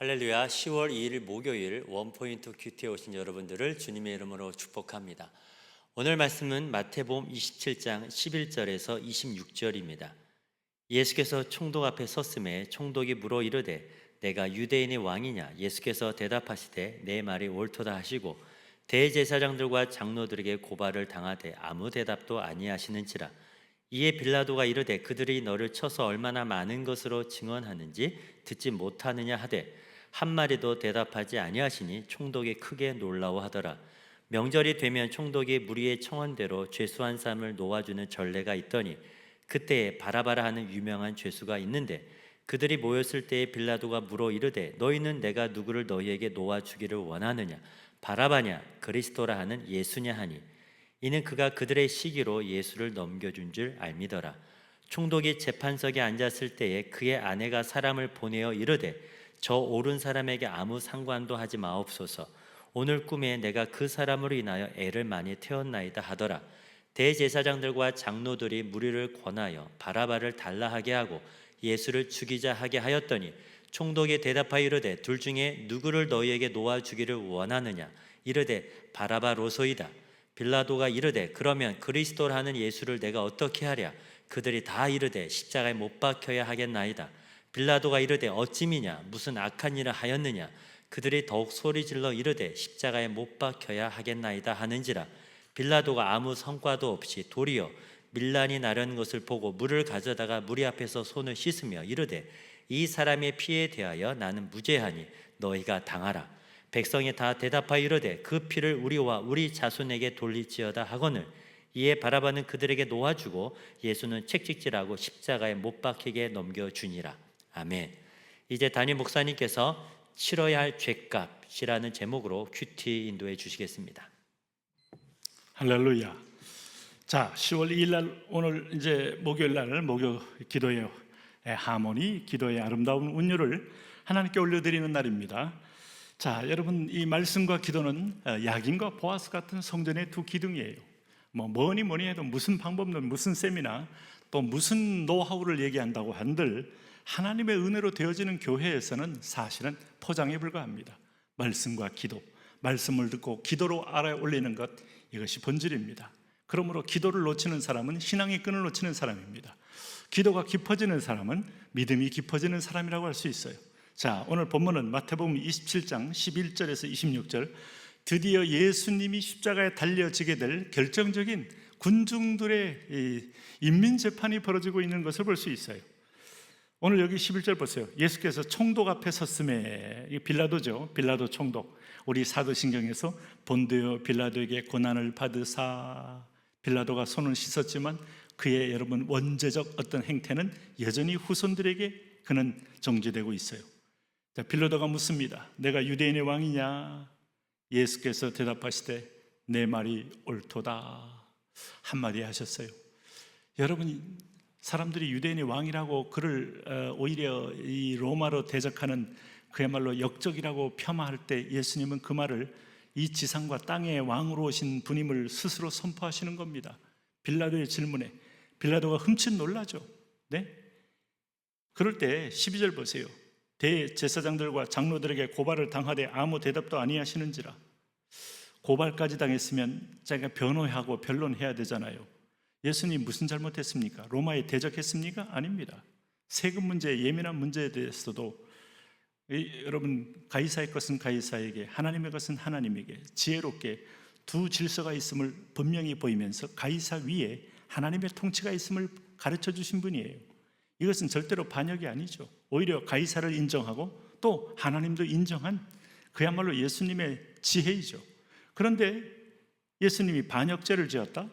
할렐루야. 10월 2일 목요일 원포인트 큐티에 오신 여러분들을 주님의 이름으로 축복합니다. 오늘 말씀은 마태복음 27장 11절에서 26절입니다. 예수께서 총독 앞에 섰음에 총독이 물어 이르되 내가 유대인의 왕이냐? 예수께서 대답하시되 내 말이 옳도다 하시고 대제사장들과 장로들에게 고발을 당하되 아무 대답도 아니하시는지라. 이에 빌라도가 이르되 그들이 너를 쳐서 얼마나 많은 것으로 증언하는지 듣지 못하느냐 하되 한 마디도 대답하지 아니하시니 총독이 크게 놀라워하더라. 명절이 되면 총독이 무리의 청원대로 죄수한 사람을 놓아주는 전례가 있더니 그때에 바라바라 하는 유명한 죄수가 있는데 그들이 모였을 때에 빌라도가 물어 이르되 너희는 내가 누구를 너희에게 놓아주기를 원하느냐? 바라바냐? 그리스도라 하는 예수냐 하니 이는 그가 그들의 시기로 예수를 넘겨준 줄 알미더라. 총독이 재판석에 앉았을 때에 그의 아내가 사람을 보내어 이르되 저 옳은 사람에게 아무 상관도 하지 마옵소서. 오늘 꿈에 내가 그 사람으로 인하여 애를 많이 태웠나이다 하더라. 대제사장들과 장로들이 무리를 권하여 바라바를 달라 하게 하고 예수를 죽이자 하게 하였더니 총독이 대답하여 이르되 둘 중에 누구를 너희에게 놓아주기를 원하느냐? 이르되 바라바로소이다. 빌라도가 이르되 그러면 그리스도라는 예수를 내가 어떻게 하랴? 그들이 다 이르되 십자가에 못 박혀야 하겠나이다. 빌라도가 이르되 어찌미냐? 무슨 악한 일을 하였느냐? 그들이 더욱 소리질러 이르되 십자가에 못 박혀야 하겠나이다 하는지라. 빌라도가 아무 성과도 없이 도리어 밀란이 나려는 것을 보고 물을 가져다가 무리 앞에서 손을 씻으며 이르되 이 사람의 피에 대하여 나는 무죄하니 너희가 당하라. 백성이 다 대답하여 이르되 그 피를 우리와 우리 자손에게 돌릴지어다 하거늘. 이에 바라바는 그들에게 놓아주고 예수는 책찍질하고 십자가에 못 박히게 넘겨주니라. 아멘. 이제 담임 목사님께서 치러야 할 죄값이라는 제목으로 큐티 인도해 주시겠습니다. 할렐루야. 자, 10월 2일 날 오늘 이제 목요일 날 목요 기도의 하모니, 기도의 아름다운 운율을 하나님께 올려드리는 날입니다. 자, 여러분 이 말씀과 기도는 야긴과 보아스 같은 성전의 두 기둥이에요. 뭐니 해도 무슨 방법론, 무슨 세미나 또 무슨 노하우를 얘기한다고 한들 하나님의 은혜로 되어지는 교회에서는 사실은 포장에 불과합니다. 말씀과 기도, 말씀을 듣고 기도로 알아 올리는 것, 이것이 본질입니다. 그러므로 기도를 놓치는 사람은 신앙의 끈을 놓치는 사람입니다. 기도가 깊어지는 사람은 믿음이 깊어지는 사람이라고 할 수 있어요. 자, 오늘 본문은 마태복음 27장 11절에서 26절, 드디어 예수님이 십자가에 달려지게 될 결정적인 군중들의 인민재판이 벌어지고 있는 것을 볼 수 있어요. 오늘 여기 11절 보세요. 예수께서 총독 앞에 섰음에, 이 빌라도죠. 빌라도 총독. 우리 사도신경에서 본디오 빌라도에게 고난을 받으사, 빌라도가 손을 씻었지만 그의 여러분 원죄적 어떤 행태는 여전히 후손들에게 그는 정지되고 있어요. 자, 빌라도가 묻습니다. 내가 유대인의 왕이냐? 예수께서 대답하시되 내 말이 옳도다 한마디 하셨어요. 여러분, 사람들이 유대인의 왕이라고 그를 오히려 이 로마로 대적하는 그야말로 역적이라고 폄하할 때 예수님은 그 말을 이 지상과 땅의 왕으로 오신 분임을 스스로 선포하시는 겁니다. 빌라도의 질문에 빌라도가 흠칫 놀라죠. 네? 그럴 때 12절 보세요. 대제사장들과 장로들에게 고발을 당하되 아무 대답도 아니하시는지라. 고발까지 당했으면 자기가 변호하고 변론해야 되잖아요. 예수님 무슨 잘못했습니까? 로마에 대적했습니까? 아닙니다. 세금 문제, 예민한 문제에 대해서도 여러분, 가이사의 것은 가이사에게, 하나님의 것은 하나님에게 지혜롭게 두 질서가 있음을 분명히 보이면서 가이사 위에 하나님의 통치가 있음을 가르쳐 주신 분이에요. 이것은 절대로 반역이 아니죠. 오히려 가이사를 인정하고 또 하나님도 인정한 그야말로 예수님의 지혜이죠. 그런데 예수님이 반역죄를 지었다?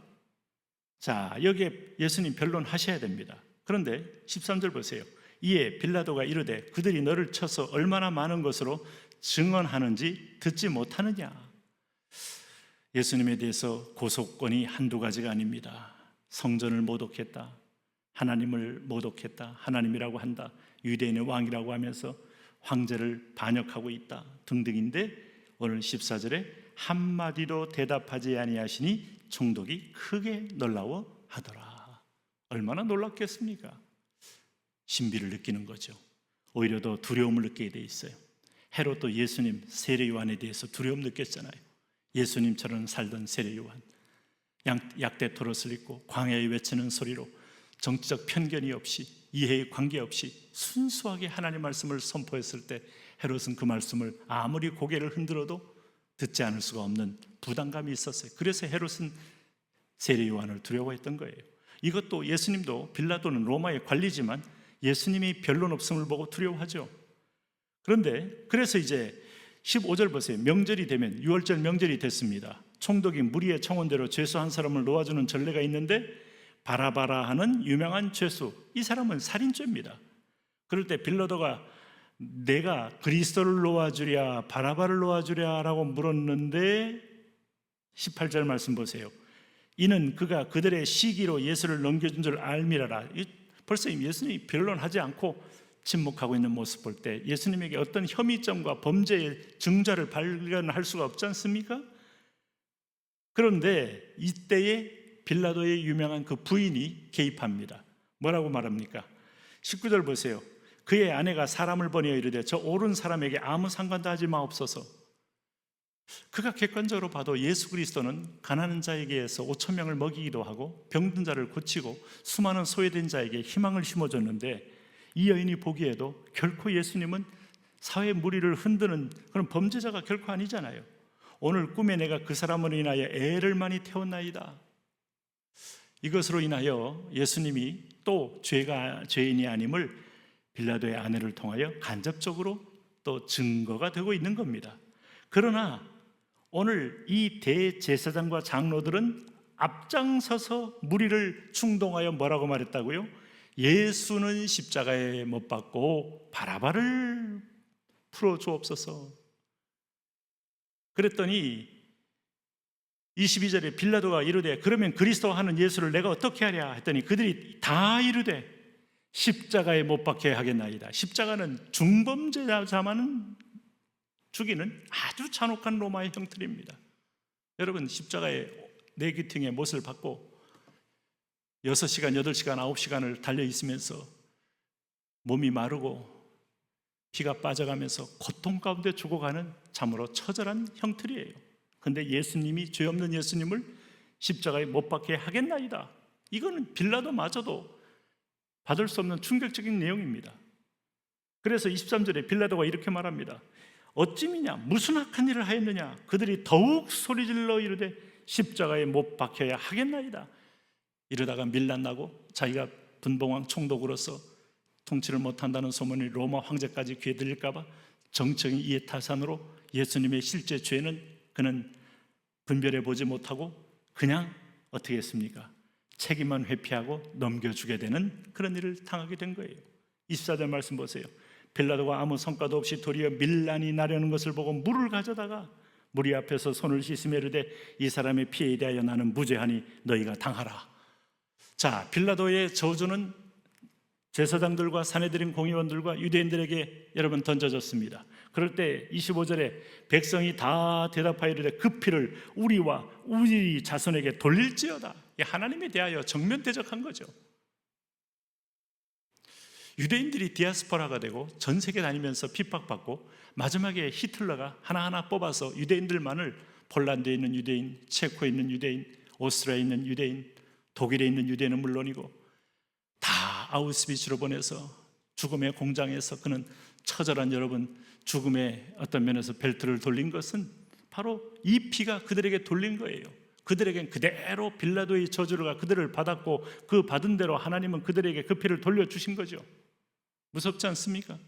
자, 여기에 예수님 변론하셔야 됩니다. 그런데 13절 보세요. 이에 빌라도가 이르되 그들이 너를 쳐서 얼마나 많은 것으로 증언하는지 듣지 못하느냐. 예수님에 대해서 고소권이 한두 가지가 아닙니다. 성전을 모독했다, 하나님을 모독했다, 하나님이라고 한다, 유대인의 왕이라고 하면서 황제를 반역하고 있다 등등인데 오늘 14절에 한마디도 대답하지 아니하시니 총독이 크게 놀라워하더라. 얼마나 놀랍겠습니까? 신비를 느끼는 거죠. 오히려 더 두려움을 느끼게 돼 있어요. 헤롯도 예수님 세례요한에 대해서 두려움 느꼈잖아요. 예수님처럼 살던 세례요한, 약대 토롯을 입고 광야에 외치는 소리로 정치적 편견이 없이 이해에 관계없이 순수하게 하나님 말씀을 선포했을 때 헤롯은 그 말씀을 아무리 고개를 흔들어도 듣지 않을 수가 없는 부담감이 있었어요. 그래서 헤롯은 세례 요한을 두려워했던 거예요. 이것도 예수님도, 빌라도는 로마의 관리지만 예수님이 변론 없음을 보고 두려워하죠. 그런데 그래서 이제 15절 보세요. 명절이 되면, 유월절 명절이 됐습니다. 총독이 무리의 청원대로 죄수 한 사람을 놓아주는 전례가 있는데 바라바라 하는 유명한 죄수, 이 사람은 살인죄입니다. 그럴 때 빌라도가 내가 그리스도를 놓아주랴 바라바를 놓아주랴 라고 물었는데 18절 말씀 보세요. 이는 그가 그들의 시기로 예수를 넘겨준 줄 알미라라. 벌써 예수님이 변론하지 않고 침묵하고 있는 모습 볼 때 예수님에게 어떤 혐의점과 범죄의 증자를 발견할 수가 없지 않습니까? 그런데 이때에 빌라도의 유명한 그 부인이 개입합니다. 뭐라고 말합니까? 19절 보세요. 그의 아내가 사람을 보내어 이르되 저 옳은 사람에게 아무 상관도 하지 마옵소서. 그가 객관적으로 봐도 예수 그리스도는 가난한 자에게서 5천 명을 먹이기도 하고 병든 자를 고치고 수많은 소외된 자에게 희망을 심어줬는데 이 여인이 보기에도 결코 예수님은 사회 무리를 흔드는 그런 범죄자가 결코 아니잖아요. 오늘 꿈에 내가 그 사람으로 인하여 애를 많이 태웠나이다. 이것으로 인하여 예수님이 또 죄인이 아님을 빌라도의 아내를 통하여 간접적으로 또 증거가 되고 있는 겁니다. 그러나 오늘 이 대제사장과 장로들은 앞장서서 무리를 충동하여 뭐라고 말했다고요? 예수는 십자가에 못 박고 바라바를 풀어주옵소서. 그랬더니 22절에 빌라도가 이르되 그러면 그리스도 하는 예수를 내가 어떻게 하랴 했더니 그들이 다 이르되 십자가에 못 박혀야 하겠나이다. 십자가는 중범죄자만은 죽이는 아주 잔혹한 로마의 형틀입니다. 여러분, 십자가에 내귀퉁에 못을 박고 6시간, 8시간, 9시간을 달려있으면서 몸이 마르고 피가 빠져가면서 고통 가운데 죽어가는 참으로 처절한 형틀이에요. 근데 예수님이, 죄 없는 예수님을 십자가에 못 박게 하겠나이다. 이거는 빌라도마저도 받을 수 없는 충격적인 내용입니다. 그래서 23절에 빌라도가 이렇게 말합니다. 어찌미냐, 무슨 악한 일을 하였느냐. 그들이 더욱 소리질러 이르되 십자가에 못 박혀야 하겠나이다. 이러다가 밀란나고 자기가 분봉왕 총독으로서 통치를 못한다는 소문이 로마 황제까지 귀에 들릴까 봐 정적인 이해타산으로 예수님의 실제 죄는 그는 분별해 보지 못하고 그냥 어떻게 했습니까? 책임만 회피하고 넘겨주게 되는 그런 일을 당하게 된 거예요. 24절 말씀 보세요. 빌라도가 아무 성과도 없이 도리어 밀란이 나려는 것을 보고 물을 가져다가 무리 앞에서 손을 씻으며 이르되 이 사람의 피에 대하여 나는 무죄하니 너희가 당하라. 자, 빌라도의 저주는 제사장들과 산헤드린 공의원들과 유대인들에게 여러분 던져졌습니다. 그럴 때 25절에 백성이 다 대답하여 이르되 그 피를 우리와 우리 자손에게 돌릴지어다. 하나님에 대하여 정면 대적한 거죠. 유대인들이 디아스포라가 되고 전 세계 다니면서 핍박받고 마지막에 히틀러가 하나하나 뽑아서 유대인들만을 폴란드에 있는 유대인, 체코에 있는 유대인, 오스트리아에 있는 유대인, 독일에 있는 유대인은 물론이고 다 아우슈비츠로 보내서 죽음의 공장에서 그는 처절한 여러분 죽음의 어떤 면에서 벨트를 돌린 것은 바로 이 피가 그들에게 돌린 거예요. 그들에겐 그대로 빌라도의 저주가 그들을 받았고 그 받은 대로 하나님은 그들에게 그 피를 돌려주신 거죠. 무섭지 않습니까?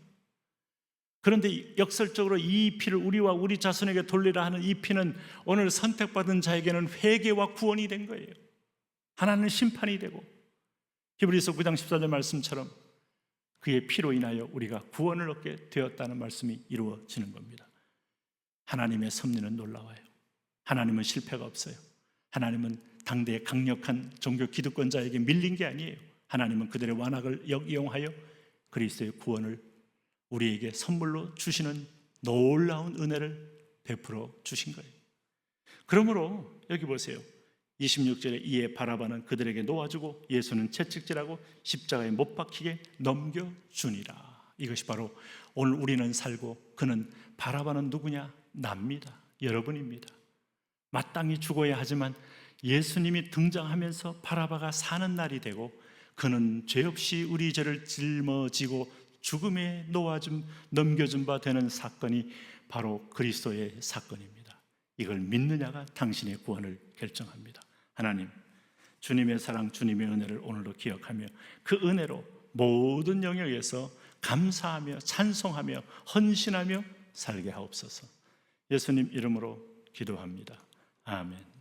그런데 역설적으로 이 피를 우리와 우리 자손에게 돌리라 하는 이 피는 오늘 선택받은 자에게는 회개와 구원이 된 거예요. 하나는 심판이 되고 히브리서 9장 14절 말씀처럼 그의 피로 인하여 우리가 구원을 얻게 되었다는 말씀이 이루어지는 겁니다. 하나님의 섭리는 놀라워요. 하나님은 실패가 없어요. 하나님은 당대의 강력한 종교 기득권자에게 밀린 게 아니에요. 하나님은 그들의 완악을 이용하여 그리스도의 구원을 우리에게 선물로 주시는 놀라운 은혜를 베풀어 주신 거예요. 그러므로 여기 보세요. 26절에 이에 바라바는 그들에게 놓아주고 예수는 채찍질하고 십자가에 못 박히게 넘겨주니라. 이것이 바로 오늘 우리는 살고 그는 바라바는 누구냐? 납니다. 여러분입니다. 마땅히 죽어야 하지만 예수님이 등장하면서 바라바가 사는 날이 되고 그는 죄 없이 우리 죄를 짊어지고 죽음에 넘겨준 바 되는 사건이 바로 그리스도의 사건입니다. 이걸 믿느냐가 당신의 구원을 결정합니다. 하나님, 주님의 사랑, 주님의 은혜를 오늘도 기억하며 그 은혜로 모든 영역에서 감사하며 찬송하며 헌신하며 살게 하옵소서. 예수님 이름으로 기도합니다. 아멘.